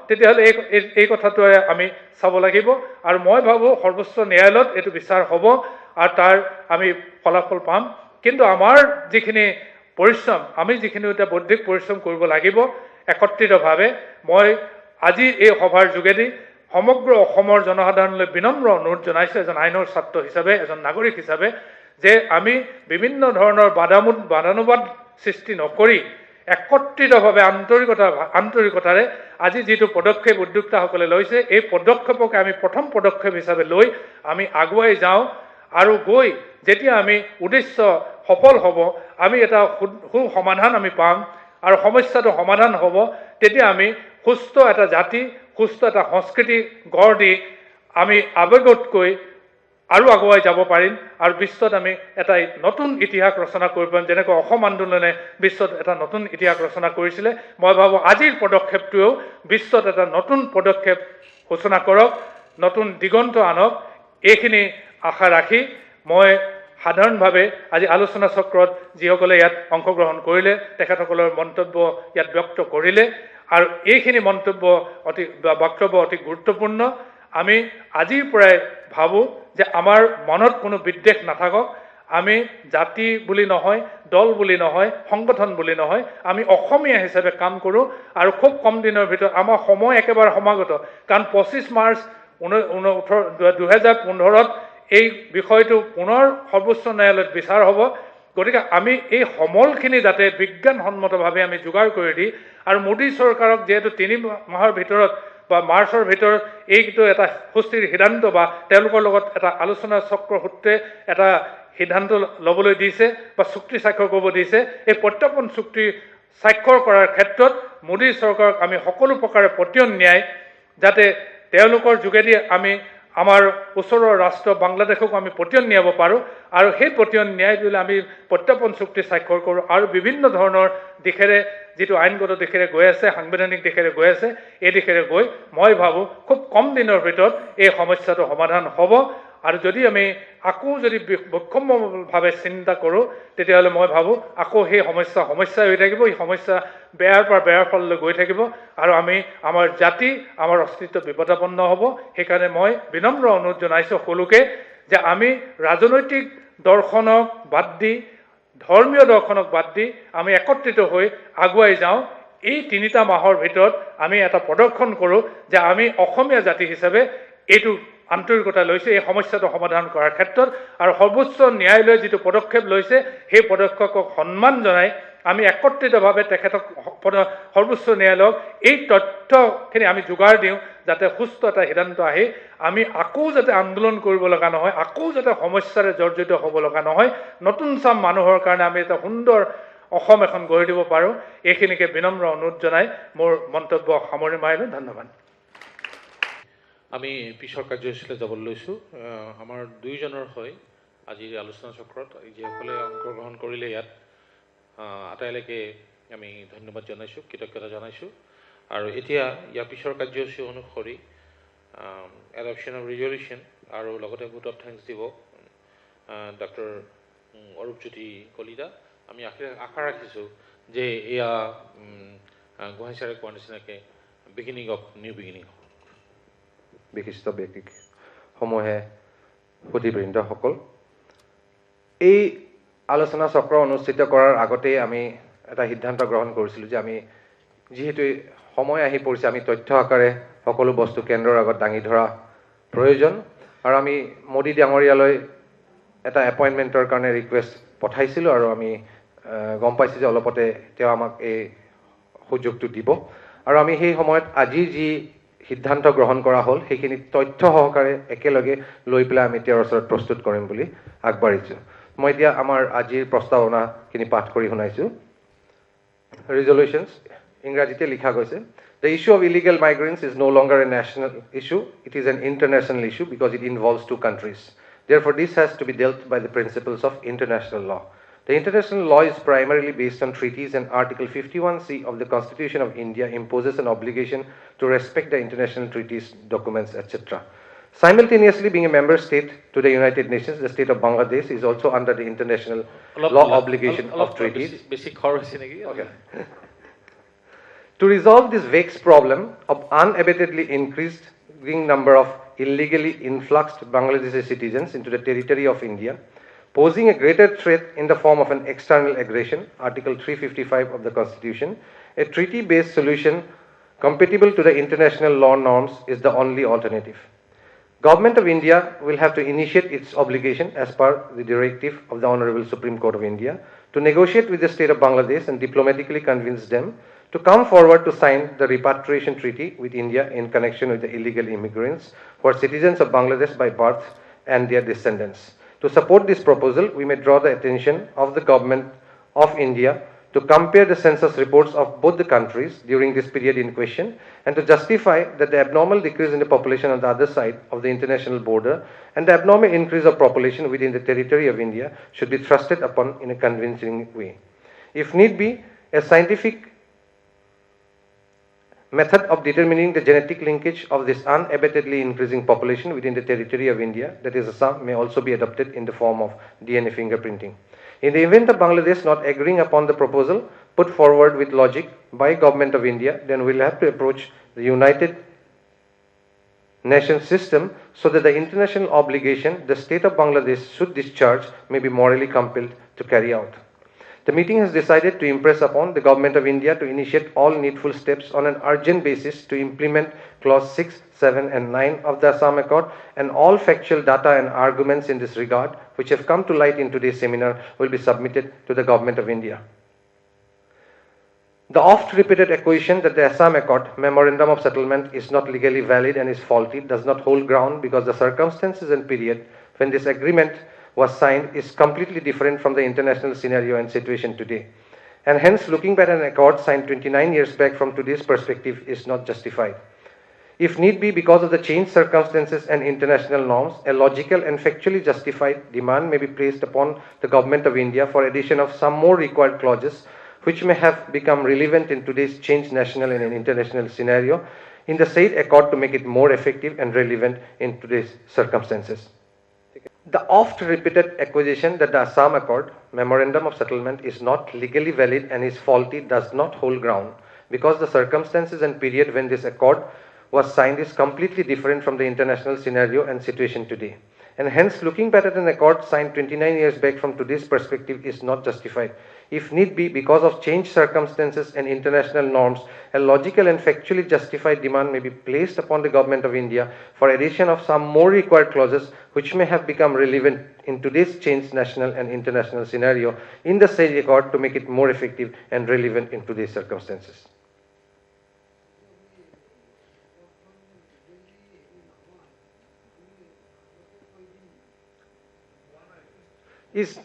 তেতিয়াহ'লে এই কথাটোৱে আমি চাব লাগিব আৰু মই ভাবোঁ সৰ্বোচ্চ ন্যায়ালয়ত এইটো বিচাৰ হ'ব আৰু তাৰ আমি ফলাফল পাম কিন্তু আমাৰ যিখিনি পৰিশ্ৰম আমি যিখিনি এটা বৌদ্ধিক পৰিশ্ৰম কৰিব লাগিব একত্ৰিতভাৱে মই আজি এই সভাৰ যোগেদি সমগ্ৰ অসমৰ জনসাধাৰণলৈ বিনম্ৰ অনুৰোধ জনাইছোঁ এজন আইনৰ ছাত্ৰ হিচাপে এজন নাগৰিক হিচাপে যে আমি বিভিন্ন ধৰণৰ বাদানুবাদ সৃষ্টি নকৰি একত্ৰিতভাৱে আন্তৰিকতাৰে আজি যিটো পদক্ষেপ উদ্যোক্তাসকলে লৈছে এই পদক্ষেপকে আমি প্ৰথম পদক্ষেপ হিচাপে লৈ আমি আগুৱাই যাওঁ আৰু গৈ যেতিয়া আমি উদ্দেশ্য সফল হ'ব আমি এটা সমাধান আমি পাম আৰু সমস্যাটো সমাধান হ'ব তেতিয়া আমি সুস্থ এটা জাতি সুস্থ এটা সংস্কৃতি গঢ় দি আমি আৱেগতকৈ আৰু আগুৱাই যাব পাৰিম আৰু বিশ্বত আমি এটা নতুন ইতিহাস ৰচনা কৰিব পাৰিম যেনেকৈ অসম আন্দোলনে বিশ্বত এটা নতুন ইতিহাস ৰচনা কৰিছিলে মই ভাবোঁ আজিৰ পদক্ষেপটোৱেও বিশ্বত এটা নতুন পদক্ষেপ সূচনা কৰক নতুন দিগন্ত আনক এইখিনি আশা ৰাখি মই সাধাৰণভাৱে আজি আলোচনা চক্ৰত যিসকলে ইয়াত অংশগ্ৰহণ কৰিলে তেখেতসকলৰ মন্তব্য ইয়াত ব্যক্ত কৰিলে আৰু এইখিনি বক্তব্য অতি গুৰুত্বপূৰ্ণ আমি আজিৰ পৰাই ভাবোঁ যে আমাৰ মনত কোনো বিদ্বেষ নাথাকক আমি জাতি বুলি নহয় দল বুলি নহয় সংগঠন বুলি নহয় আমি অসমীয়া হিচাপে কাম কৰোঁ আৰু খুব কম দিনৰ ভিতৰত আমাৰ সময় একেবাৰে সমাগত কাৰণ 25 মাৰ্চ 2015ত এই বিষয়টো পুনৰ সৰ্বোচ্চ ন্যায়ালয়ত বিচাৰ হ'ব গতিকে আমি এই সমলখিনি যাতে বিজ্ঞানসন্মতভাৱে আমি যোগাৰ কৰি দি আৰু মোদী চৰকাৰক যিহেতু 3 মাহৰ ভিতৰত বা মাৰ্চৰ ভিতৰত এইটো এটা সুস্থিৰ সিদ্ধান্ত বা তেওঁলোকৰ লগত এটা আলোচনা চক্ৰ সূত্ৰে এটা সিদ্ধান্ত ল'বলৈ দিছে বা চুক্তি স্বাক্ষৰ কৰিব দিছে এই প্ৰত্যৰ্পণ চুক্তি স্বাক্ষৰ কৰাৰ ক্ষেত্ৰত মোদী চৰকাৰক আমি সকলো প্ৰকাৰে পতিয়ন ন্যায় যাতে তেওঁলোকৰ যোগেদি আমি আমাৰ ওচৰৰ ৰাষ্ট্ৰ বাংলাদেশক আমি পতিয়ন নিয়াব পাৰোঁ আৰু সেই পতিয়ন ন্যায় দিলে আমি প্ৰত্যৰ্পণ চুক্তি স্বাক্ষৰ কৰোঁ আৰু বিভিন্ন ধৰণৰ দিশেৰে যিটো আইনগত দিশেৰে গৈ আছে সাংবিধানিক দিশেৰে গৈ আছে এই দিশেৰে গৈ মই ভাবোঁ খুব কম দিনৰ ভিতৰত এই সমস্যাটো সমাধান হ'ব আৰু যদি আমি আকৌ যদি বৈষম্যভাৱে চিন্তা কৰোঁ তেতিয়াহ'লে মই ভাবোঁ আকৌ সেই সমস্যা হৈ থাকিব এই সমস্যা বেয়াৰ পৰা বেয়াৰ ফাললৈ গৈ থাকিব আৰু আমি আমাৰ জাতি আমাৰ অস্তিত্ব বিপদাপন্ন হ'ব সেইকাৰণে মই বিনম্ৰ অনুৰোধ জনাইছোঁ সকলোকে যে আমি ৰাজনৈতিক দৰ্শনক বাদ দি ধৰ্মীয় দৰ্শনক বাদ দি আমি একত্ৰিত হৈ আগুৱাই যাওঁ এই 3টা মাহৰ ভিতৰত আমি এটা প্ৰদৰ্শন কৰোঁ যে আমি অসমীয়া জাতি হিচাপে এইটো আন্তৰিকতা লৈছে এই সমস্যাটো সমাধান কৰাৰ ক্ষেত্ৰত আৰু সৰ্বোচ্চ ন্যায়ালয়ে যিটো পদক্ষেপ লৈছে সেই পদক্ষেপক সন্মান জনাই আমি একত্ৰিতভাৱে তেখেতক সৰ্বোচ্চ ন্যায়ালয়ক এই তথ্যখিনি আমি যোগাৰ দিওঁ যাতে সুস্থ এটা সিদ্ধান্ত আহি আমি আকৌ যাতে আন্দোলন কৰিব লগা নহয় আকৌ যাতে সমস্যাৰে জৰ্জৰিত হ'ব লগা নহয় নতুন চাম মানুহৰ কাৰণে আমি এটা সুন্দৰ অসম এখন গঢ়ি দিব পাৰোঁ এইখিনিকে বিনম্ৰ অনুৰোধ জনাই মোৰ মন্তব্য সামৰণি মাৰিলোঁ ধন্যবাদ আমি পিছৰ কাৰ্যসূচীলৈ যাবলৈ লৈছোঁ আমাৰ দুইজনৰ হৈ আজিৰ আলোচনা চক্ৰত যিসকলে অংশগ্ৰহণ কৰিলে ইয়াত আটাইলৈকে আমি ধন্যবাদ জনাইছোঁ কৃতজ্ঞতা জনাইছোঁ আৰু এতিয়া ইয়াৰ পিছৰ কাৰ্যসূচী অনুসৰি এডপশ্যন অফ ৰিজলিউশ্যন আৰু লগতে ভোট অফ থেংকছ দিব ডক্টৰ অৰূপজ্যোতি কলিতা আমি আশা ৰাখিছোঁ যে এয়া গোহাঁই ছাৰে কোৱাৰ নিচিনাকৈ বিগিনিং অফ নিউ বিগিনিং হ'ব বিশিষ্ট ব্যক্তিসমূহে সুধীবৃন্দসকল এই আলোচনা চক্ৰ অনুষ্ঠিত কৰাৰ আগতেই আমি এটা সিদ্ধান্ত গ্ৰহণ কৰিছিলোঁ যে আমি যিহেতু সময় আহি পৰিছে আমি তথ্য আকাৰে সকলো বস্তু কেন্দ্ৰৰ আগত দাঙি ধৰা প্ৰয়োজন আৰু আমি মোদী ডাঙৰীয়ালৈ এটা এপইণ্টমেণ্টৰ কাৰণে ৰিকুৱেষ্ট পঠাইছিলোঁ আৰু আমি গম পাইছোঁ যে অলপতে তেওঁ আমাক এই সুযোগটো দিব আৰু আমি সেই সময়ত আজি যি সিদ্ধান্ত গ্ৰহণ কৰা হ'ল সেইখিনি তথ্য সহকাৰে একেলগে লৈ পেলাই আমি তেওঁৰ ওচৰত প্ৰস্তুত কৰিম বুলি আগবাঢ়িছোঁ মই এতিয়া আমাৰ আজিৰ প্ৰস্তাৱনাখিনি পাঠ কৰি শুনাইছোঁ ৰিজলিউশ্যনছ ইংৰাজীতে লিখা গৈছে The issue of illegal migrants is no longer a national issue, it is an international issue because it involves 2 countries. Therefore, this has to be dealt by the principles of international law. The international law is primarily based on treaties and Article 51C of the Constitution of India imposes an obligation to respect the international treaties, documents, etc. Simultaneously, being a member state to the United Nations, the state of Bangladesh is also under the international law obligation of treaties. Basic chorus. Okay. To resolve this vexed problem of unabatedly increasing number of illegally influxed Bangladeshi citizens into the territory of India, posing a greater threat in the form of an external aggression, Article 355 of the Constitution, a treaty-based solution compatible to the international law norms is the only alternative. Government of India will have to initiate its obligation as per the directive of the Honorable Supreme Court of India to negotiate with the state of Bangladesh and diplomatically convince them to come forward to sign the repatriation treaty with India in connection with the illegal immigrants who are citizens of Bangladesh by birth and their descendants. To support this proposal, we may draw the attention of the government of India to compare the census reports of both the countries during this period in question and to justify that the abnormal decrease in the population on the other side of the international border and the abnormal increase of population within the territory of India should be thrusted upon in a convincing way. If need be, a scientific method of determining the genetic linkage of this unabatedly increasing population within the territory of India, that is Assam, may also be adopted in the form of DNA fingerprinting. In the event of Bangladesh not agreeing upon the proposal put forward with logic by Government of India, then we will have to approach the United Nations system so that the international obligation the state of Bangladesh should discharge may be morally compelled to carry out. The meeting has decided to impress upon the Government of India to initiate all needful steps on an urgent basis to implement Clause 6, 7 and 9 of the Assam Accord, and all factual data and arguments in this regard which have come to light in today's seminar will be submitted to the Government of India. The oft-repeated accusation that the Assam Accord Memorandum of Settlement is not legally valid and is faulty does not hold ground because the circumstances and period when this agreement was signed is completely different from the international scenario and situation today. And hence, looking back at an accord signed 29 years back from today's perspective is not justified. If need be, because of the changed circumstances and international norms, a logical and factually justified demand may be placed upon the Government of India for addition of some more required clauses which may have become relevant in today's changed national and international scenario in the said accord to make it more effective and relevant in today's circumstances. The oft-repeated accusation that the Assam Accord Memorandum of Settlement is not legally valid and is faulty does not hold ground because the circumstances and period when this accord was signed is completely different from the international scenario and situation today. And hence, looking back at an accord signed 29 years back from today's perspective is not justified. If need be, because of changed circumstances and international norms, a logical and factually justified demand may be placed upon the Government of India for addition of some more required clauses which may have become relevant in today's changed national and international scenario in the said accord to make it more effective and relevant in today's circumstances. Is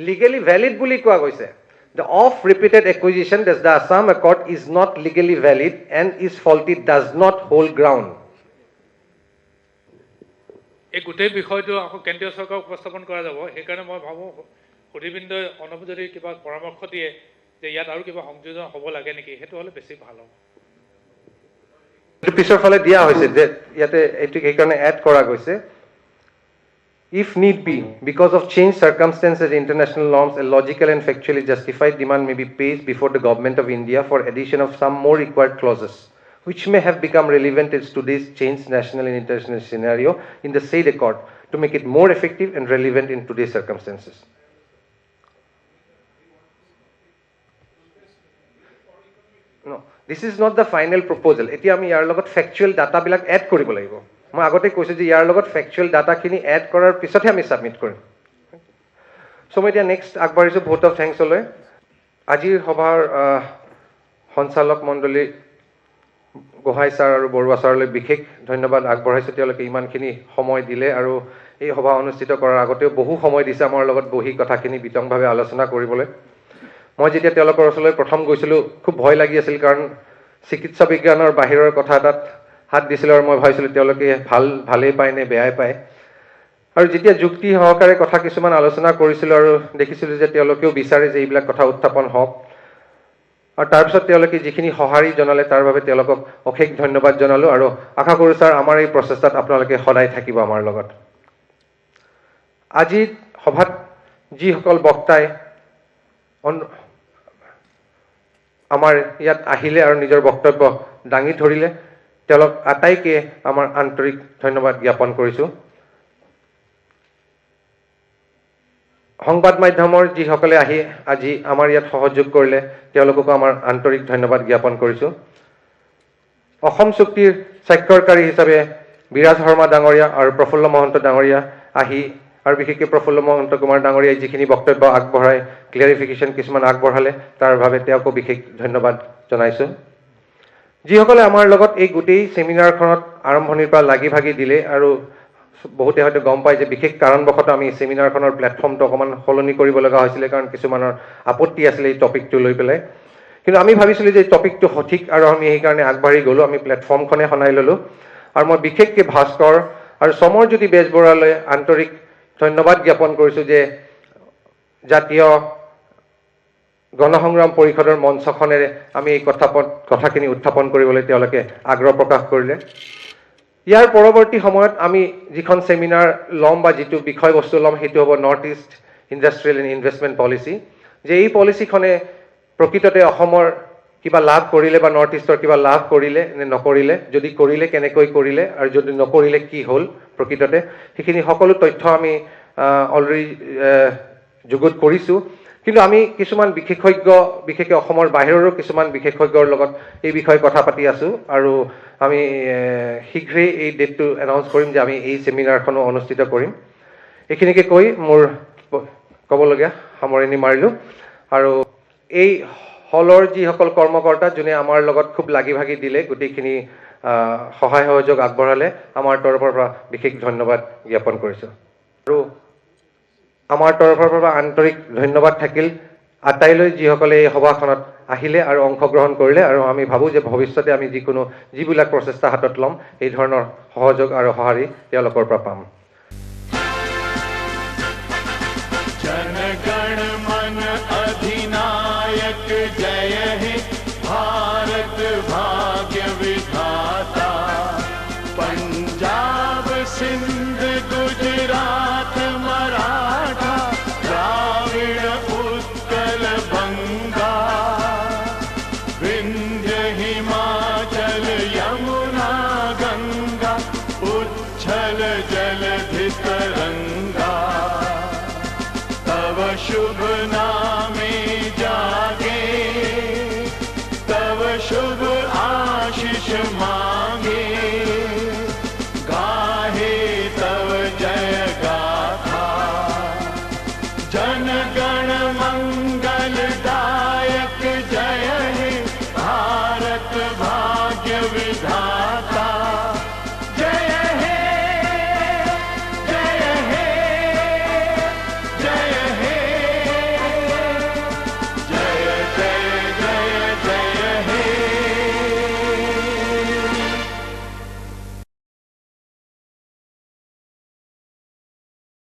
legally valid বুলি কোৱা গৈছে. The oft-repeated accusation that the Assam Accord is not legally valid and is faulty does not hold ground. এই গোটেই বিষয়টো আকৌ কেন্দ্ৰীয় চৰকাৰক উপস্থাপন কৰা যাব। সেইকাৰণে মই ভাবোঁ সুধীবৃন্দই যদি কিবা পৰামৰ্শ দিয়ে যে ইয়াত আৰু কিবা সংযোজন হ'ব লাগে নেকি, সেইটো হ'লে বেছি ভাল হ'ব। পিছৰ ফালে দিয়া হৈছে যে ইয়াতে এইটো সেইকাৰণে এড কৰা গৈছে। If need be, because of changed circumstances and international norms, a logical and factually justified demand may be placed before the Government of India for addition of some more required clauses, which may have become relevant in today's changed national and international scenario in the said accord to make it more effective and relevant in today's circumstances. No, this is not the final proposal. Eti ami yar logot factual data bilak add koribo lagibo. মই আগতে কৈছো যে ইয়াৰ লগত factual ডাটাখিনি add কৰাৰ পিছতহে আমি submit কৰিম। চ' মই এতিয়া নেক্সট আগবাঢ়িছোঁ ভোট অফ থেংকছলৈ। আজিৰ সভাৰ সঞ্চালক মণ্ডলী গোহাঁই ছাৰ আৰু বৰুৱা ছাৰলৈ বিশেষ ধন্যবাদ আগবঢ়াইছোঁ। তেওঁলোকে ইমানখিনি সময় দিলে আৰু এই সভা অনুষ্ঠিত কৰাৰ আগতেও বহু সময় দিছে আমাৰ লগত বহি কথাখিনি বিতংভাৱে আলোচনা কৰিবলৈ। মই যেতিয়া তেওঁলোকৰ ওচৰলৈ প্ৰথম গৈছিলোঁ খুব ভয় লাগি আছিল, কাৰণ চিকিৎসা বিজ্ঞানৰ বাহিৰৰ কথা এটাত হাত দিছিল আৰু মই ভাবিছিলোঁ তেওঁলোকে ভালেই পায় নে বেয়াই পায়। আৰু যেতিয়া যুক্তি সহকাৰে কথা কিছুমান আলোচনা কৰিছিলোঁ আৰু দেখিছিলোঁ যে তেওঁলোকেও বিচাৰে যে এইবিলাক কথা উত্থাপন হওক, আৰু তাৰপিছত তেওঁলোকে যিখিনি সঁহাৰি জনালে তাৰ বাবে তেওঁলোকক অশেষ ধন্যবাদ জনালোঁ আৰু আশা কৰোঁ ছাৰ আমাৰ এই প্ৰচেষ্টাত আপোনালোকে সদায় থাকিব আমাৰ লগত। আজি সভাত যিসকল বক্তাই আমাৰ ইয়াত আহিলে আৰু নিজৰ বক্তব্য দাঙি ধৰিলে তেওঁলোক আটাইকে আমাৰ আন্তৰিক ধন্যবাদ জ্ঞাপন কৰিছোঁ। সংবাদ মাধ্যমৰ যিসকলে আহি আজি আমাৰ ইয়াত সহযোগ কৰিলে তেওঁলোককো আমাৰ আন্তৰিক ধন্যবাদ জ্ঞাপন কৰিছোঁ। অসম চুক্তিৰ স্বাক্ষৰকাৰী হিচাপে বিৰাজ শৰ্মা ডাঙৰীয়া আৰু প্ৰফুল্ল মহন্ত ডাঙৰীয়া আহি আৰু বিশেষকৈ প্ৰফুল্ল মহন্ত কুমাৰ ডাঙৰীয়াই যিখিনি বক্তব্য আগবঢ়াই ক্লিয়াৰিফিকেশ্যন কিছুমান আগবঢ়ালে তাৰ বাবে তেওঁকো বিশেষ ধন্যবাদ জনাইছোঁ। যিসকলে আমাৰ লগত এই গোটেই ছেমিনাৰখনত আৰম্ভণিৰ পৰা লাগি ভাগি দিলে আৰু বহুতে হয়তো গম পায় যে বিশেষ কাৰণবশতঃ আমি ছেমিনাৰখনৰ প্লেটফৰ্মটো অকণমান সলনি কৰিব লগা হৈছিলে, কাৰণ কিছুমানৰ আপত্তি আছিলে এই টপিকটো লৈ পেলাই। কিন্তু আমি ভাবিছিলোঁ যে এই টপিকটো সঠিক আৰু আমি সেইকাৰণে আগবাঢ়ি গ'লোঁ, আমি প্লেটফৰ্মখনে সনাই ল'লোঁ। আৰু মই বিশেষকৈ ভাস্কৰ আৰু সমৰজ্যোতি বেজবৰুৱালৈ আন্তৰিক ধন্যবাদ জ্ঞাপন কৰিছোঁ যে জাতীয় গণসংগ্ৰাম পৰিষদৰ মঞ্চখনেৰে আমি এই কথাখিনি উত্থাপন কৰিবলৈ তেওঁলোকে আগ্ৰহ প্ৰকাশ কৰিলে। ইয়াৰ পৰৱৰ্তী সময়ত আমি যিখন ছেমিনাৰ ল'ম বা যিটো বিষয়বস্তু ল'ম সেইটো হ'ব north east industrial and investment policy, যে এই পলিচিখনে প্ৰকৃততে অসমৰ কিবা লাভ কৰিলে বা নৰ্থ ইষ্টৰ কিবা লাভ কৰিলে নে নকৰিলে, যদি কৰিলে কেনেকৈ কৰিলে আৰু যদি নকৰিলে কি হ'ল প্ৰকৃততে, সেইখিনি সকলো তথ্য আমি অলৰেডি যুগুত কৰিছোঁ। কিন্তু আমি কিছুমান বিশেষজ্ঞ, বিশেষকৈ অসমৰ বাহিৰৰো কিছুমান বিশেষজ্ঞৰ লগত এই বিষয়ে কথা পাতি আছোঁ আৰু আমি শীঘ্ৰেই এই ডেটটো এনাউন্স কৰিম যে আমি এই ছেমিনাৰখনো অনুষ্ঠিত কৰিম। এইখিনিকে কৈ মোৰ ক'বলগীয়া সামৰণি মাৰিলোঁ। আৰু এই হলৰ যিসকল কৰ্মকৰ্তা যোনে আমাৰ লগত খুব লাগি ভাগি দিলে, গোটেইখিনি সহায় সহযোগ আগবঢ়ালে, আমাৰ তৰফৰ পৰা বিশেষ ধন্যবাদ জ্ঞাপন কৰিছোঁ। আৰু আমাৰ তৰফৰ পৰা আন্তৰিক ধন্যবাদ থাকিল আটাইলৈ যিসকলে এই সভাখনত আহিলে আৰু অংশগ্ৰহণ কৰিলে। আৰু আমি ভাবোঁ যে ভৱিষ্যতে আমি যিবিলাক প্ৰচেষ্টা হাতত ল'ম এই ধৰণৰ সহযোগ আৰু সঁহাৰি তেওঁলোকৰ পৰা পাম।